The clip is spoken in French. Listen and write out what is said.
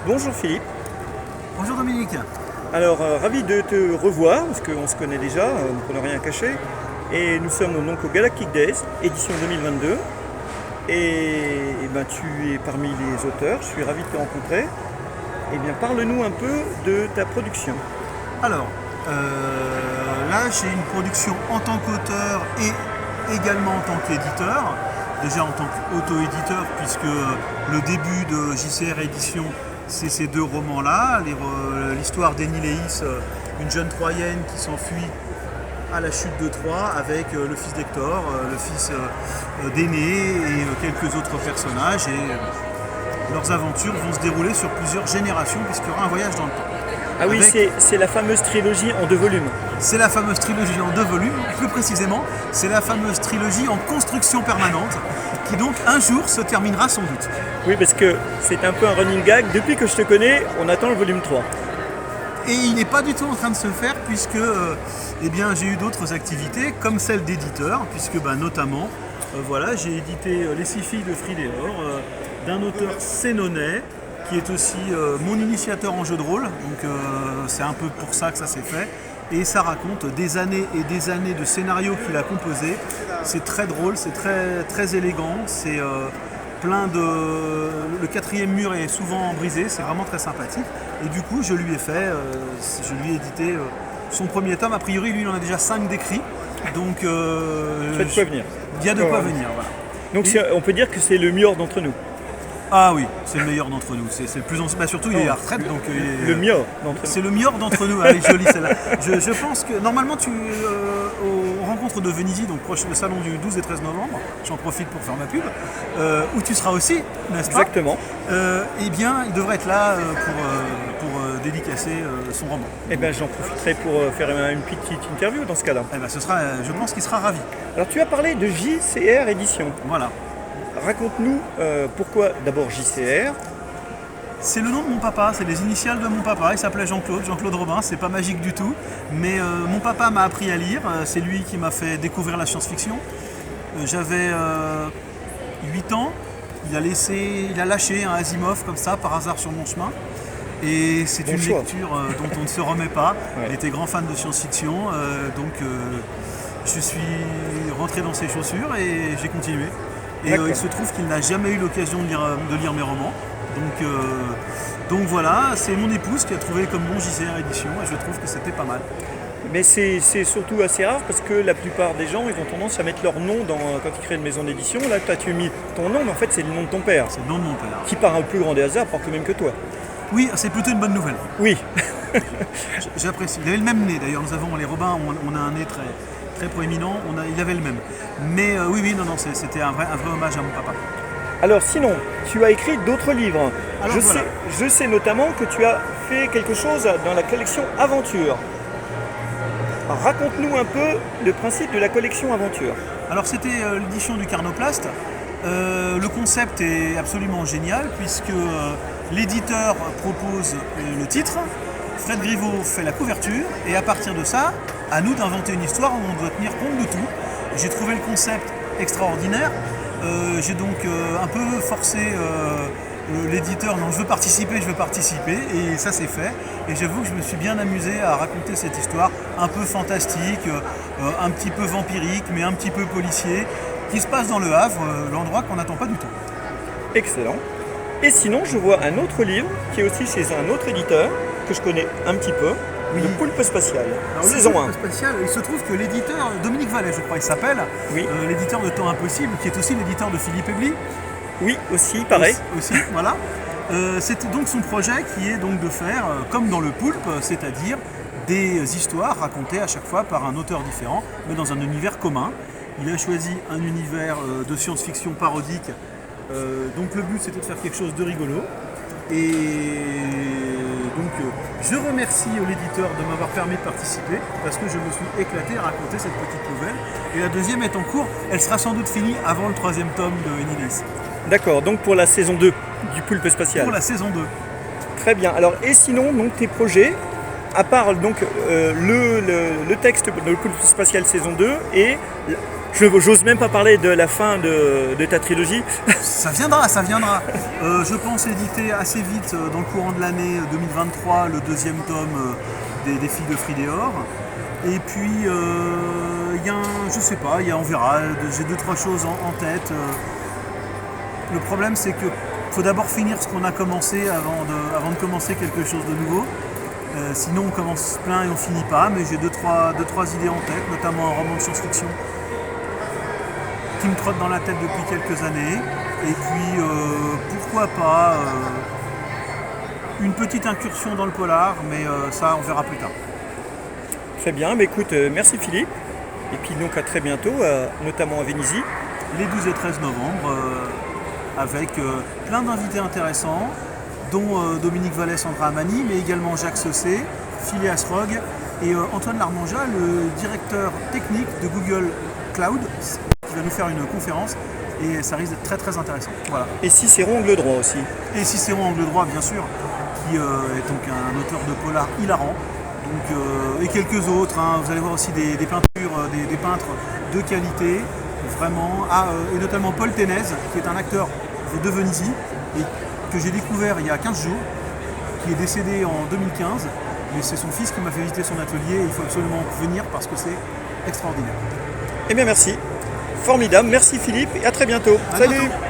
Bonjour Philippe. Bonjour Dominique. Alors ravi de te revoir parce qu'on se connaît déjà, donc on n'a rien caché. Et nous sommes donc au Galactic Days, édition 2022. Tu es parmi les auteurs, je suis ravi de te rencontrer. Eh bien parle-nous un peu de ta production. Alors, là j'ai une production en tant qu'auteur et également en tant qu'éditeur. Déjà en tant qu'auto-éditeur puisque le début de JCR Édition c'est ces deux romans-là, l'histoire d'Ennie Léis, une jeune Troyenne qui s'enfuit à la chute de Troie avec le fils d'Hector, le fils d'Énée et quelques autres personnages. Et leurs aventures vont se dérouler sur plusieurs générations puisqu'il y aura un voyage dans le temps. Ah oui, c'est la fameuse trilogie en 2 volumes. C'est la fameuse trilogie en 2 volumes, plus précisément, c'est la fameuse trilogie en construction permanente, qui donc un jour se terminera sans doute. Oui, parce que c'est un peu un running gag. Depuis que je te connais, on attend le volume 3. Et il n'est pas du tout en train de se faire puisque j'ai eu d'autres activités, comme celle d'éditeur, puisque notamment, j'ai édité Les 6 filles de Fridéor, d'un auteur sénonais, qui est aussi mon initiateur en jeu de rôle, donc c'est un peu pour ça que ça s'est fait. Et ça raconte des années et des années de scénarios qu'il a composés. C'est très drôle, c'est très, très élégant, c'est plein de... Le 4e mur est souvent brisé, c'est vraiment très sympathique. Et du coup, je lui ai édité son premier tome. A priori, lui, il en a déjà 5 d'écrits. Donc, Tu as de quoi venir. Il y a de quoi venir, voilà. Donc on peut dire que c'est le meilleur d'entre nous. Ah oui, c'est le meilleur d'entre nous. C'est le plus ancien. Surtout, il est à la retraite, donc le meilleur d'entre nous. C'est le meilleur d'entre nous. Elle est jolie celle-là. Je pense que normalement, aux rencontres de Vénizy, donc proche le salon du 12 et 13 novembre, j'en profite pour faire ma pub, où tu seras aussi, n'est-ce pas ? Exactement. Il devrait être là pour dédicacer son roman. Eh bien, j'en profiterai pour faire une petite interview dans ce cas-là. Je pense qu'il sera ravi. Alors, tu as parlé de JCR Édition. Voilà. Raconte-nous pourquoi d'abord JCR. C'est le nom de mon papa, c'est les initiales de mon papa, il s'appelait Jean-Claude Robin, c'est pas magique du tout, mais mon papa m'a appris à lire, c'est lui qui m'a fait découvrir la science-fiction. J'avais 8 ans, il a lâché un Asimov comme ça par hasard sur mon chemin, et c'est une lecture dont on ne se remet pas. Ouais. Il était grand fan de science-fiction, je suis rentré dans ses chaussures et j'ai continué. Et il se trouve qu'il n'a jamais eu l'occasion de lire mes romans. Donc voilà, c'est mon épouse qui a trouvé comme bon JCR Édition et je trouve que c'était pas mal. Mais c'est surtout assez rare parce que la plupart des gens ils ont tendance à mettre leur nom quand ils créent une maison d'édition. Là, toi tu as mis ton nom, mais en fait c'est le nom de ton père. C'est le nom de mon père. Qui par un plus grand des hasards porte le même que toi. Oui, c'est plutôt une bonne nouvelle. Oui. J'apprécie. Il avait le même nez d'ailleurs, les Robins, on a un nez très proéminent, il avait le même. Mais c'était un vrai hommage à mon papa. Alors sinon, tu as écrit d'autres livres. Alors, je sais notamment que tu as fait quelque chose dans la collection Aventure. Alors, raconte-nous un peu le principe de la collection Aventure. Alors c'était l'édition du Carnoplast. Le concept est absolument génial puisque l'éditeur propose le titre, Fred Griveaux fait la couverture et à partir de ça, à nous d'inventer une histoire où on doit tenir compte de tout. J'ai trouvé le concept extraordinaire. J'ai donc un peu forcé l'éditeur, non je veux participer et ça c'est fait. Et j'avoue que je me suis bien amusé à raconter cette histoire un peu fantastique, un petit peu vampirique mais un petit peu policier, qui se passe dans le Havre, l'endroit qu'on n'attend pas du tout. Excellent. Et sinon je vois un autre livre qui est aussi chez un autre éditeur que je connais un petit peu. Oui. Le Poulpe Spatial, saison 1. Spatial, il se trouve que l'éditeur, Dominique Vallet je crois il s'appelle, oui. L'éditeur de Temps Impossible, qui est aussi l'éditeur de Philippe Ebli. Oui, aussi, pareil. Aussi, voilà. C'était donc son projet qui est donc de faire, comme dans le Poulpe, c'est-à-dire des histoires racontées à chaque fois par un auteur différent, mais dans un univers commun. Il a choisi un univers de science-fiction parodique, donc le but c'était de faire quelque chose de rigolo. Et donc je remercie l'éditeur de m'avoir permis de participer parce que je me suis éclaté à raconter cette petite nouvelle. Et la deuxième est en cours, elle sera sans doute finie avant le 3e tome de Ennie Léis. D'accord, donc pour la saison 2 du Poulpe Spatial. Pour la saison 2. Très bien, alors et sinon donc tes projets, à part donc le texte de Poulpe Spatial saison 2 et J'ose même pas parler de la fin de ta trilogie. Ça viendra, ça viendra. Je pense éditer assez vite, dans le courant de l'année 2023, le deuxième tome des Filles de Fridéor. Et puis, je sais pas, on verra, j'ai 2-3 choses en tête. Le problème, c'est que faut d'abord finir ce qu'on a commencé avant de commencer quelque chose de nouveau. Sinon, on commence plein et on finit pas, mais j'ai 2-3 idées en tête, notamment un roman de science-fiction qui me trotte dans la tête depuis quelques années. Et puis, pourquoi pas une petite incursion dans le polar, mais ça, on verra plus tard. Très bien, mais écoute, merci Philippe. Et puis donc à très bientôt, notamment à Vénizy. Les 12 et 13 novembre, avec plein d'invités intéressants, dont Dominique Vallès-Sandra Amani, mais également Jacques Saucé, Phileas Rogue et Antoine Larmanja, le directeur technique de Google Cloud, qui va nous faire une conférence. Et ça risque d'être très très intéressant. Voilà. Et Cicéron Angle Droit aussi. Et Cicéron Angle Droit, bien sûr, qui est donc un auteur de polar hilarant. Donc, et quelques autres, hein. Vous allez voir aussi des peintures, des peintres de qualité, vraiment. Et notamment Paul Ténez, qui est un acteur de Vénizy, et que j'ai découvert il y a 15 jours, qui est décédé en 2015. Mais c'est son fils qui m'a fait visiter son atelier, et il faut absolument venir parce que c'est extraordinaire. Eh bien merci. Formidable, merci Philippe et à très bientôt. Salut. Bientôt.